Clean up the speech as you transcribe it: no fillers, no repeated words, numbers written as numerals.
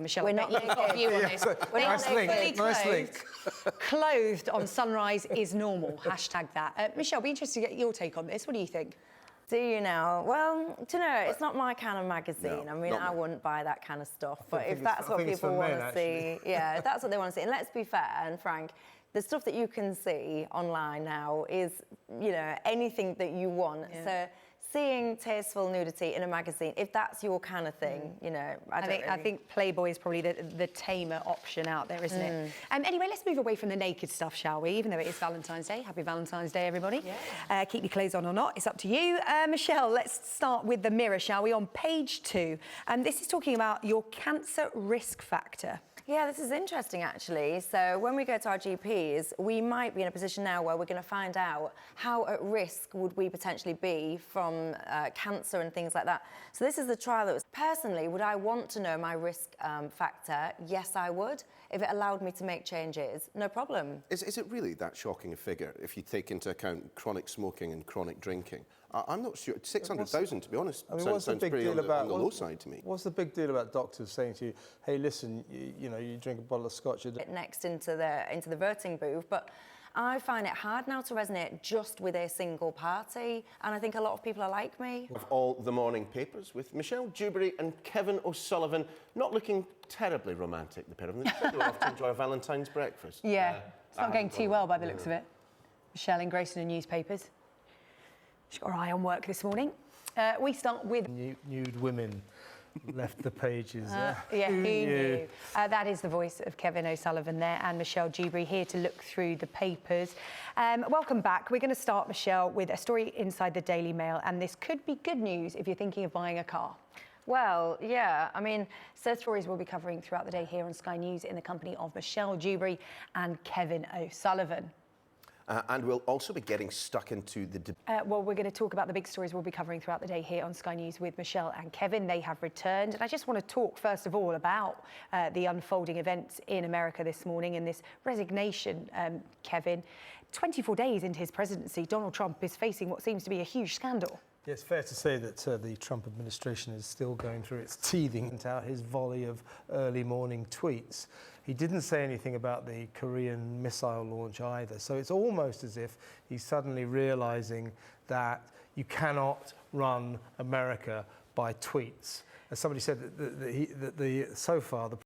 Michelle, we're not got a view on this. We're nice not link, fully nice clothed. link. Clothed on sunrise is normal. Hashtag that. Michelle, be interested to get your take on this. What do you think? Do you now? Well, do you know, it's not my kind of magazine. No, I mean, I wouldn't buy that kind of stuff. But if that's what people want to see, yeah, if that's what they want to see. And let's be fair and frank, the stuff that you can see online now is, you know, anything that you want. Yeah. So seeing tasteful nudity in a magazine, if that's your kind of thing, you know, I think Playboy is probably the tamer option out there, isn't it? Anyway, let's move away from the naked stuff, shall we? Even though it is Valentine's Day. Happy Valentine's Day, everybody. Yeah. Keep your clothes on or not, it's up to you. Michelle, let's start with the Mirror, shall we? On page 2. And this is talking about your cancer risk factor. Yeah, this is interesting, actually. So when we go to our GPs, we might be in a position now where we're going to find out how at risk would we potentially be from cancer and things like that. So this is the trial that was... Personally, would I want to know my risk factor? Yes, I would. If it allowed me to make changes, no problem. Is it really that shocking a figure if you take into account chronic smoking and chronic drinking? I'm not sure. 600,000, to be honest, sounds pretty on the low side to me. What's the big deal about doctors saying to you, hey, listen, you know, you drink a bottle of scotch a day? Next into the voting booth, but I find it hard now to resonate just with a single party, and I think a lot of people are like me. Of all the morning papers, with Michelle Dewberry and Kevin O'Sullivan not looking terribly romantic, the pair of them. They said they were off to enjoy a Valentine's breakfast. Yeah, it's not going too well by the looks of it. Michelle engrossed in the newspapers. She's got her eye on work this morning. We start with... Nude women left the pages. Yeah, who knew? That is the voice of Kevin O'Sullivan there and Michelle Dewberry here to look through the papers. Welcome back. We're going to start, Michelle, with a story inside the Daily Mail, and this could be good news if you're thinking of buying a car. Well, yeah, I mean, so stories we'll be covering throughout the day here on Sky News in the company of Michelle Dewberry and Kevin O'Sullivan. And we'll also be getting stuck into the... Well, we're going to talk about the big stories we'll be covering throughout the day here on Sky News with Michelle and Kevin. They have returned. And I just want to talk, first of all, about the unfolding events in America this morning and this resignation, Kevin. 24 days into his presidency, Donald Trump is facing what seems to be a huge scandal. Yeah, it's fair to say that the Trump administration is still going through its teething out his volley of early morning tweets. He didn't say anything about the Korean missile launch either. So it's almost as if he's suddenly realizing that you cannot run America by tweets. As somebody said, so far, the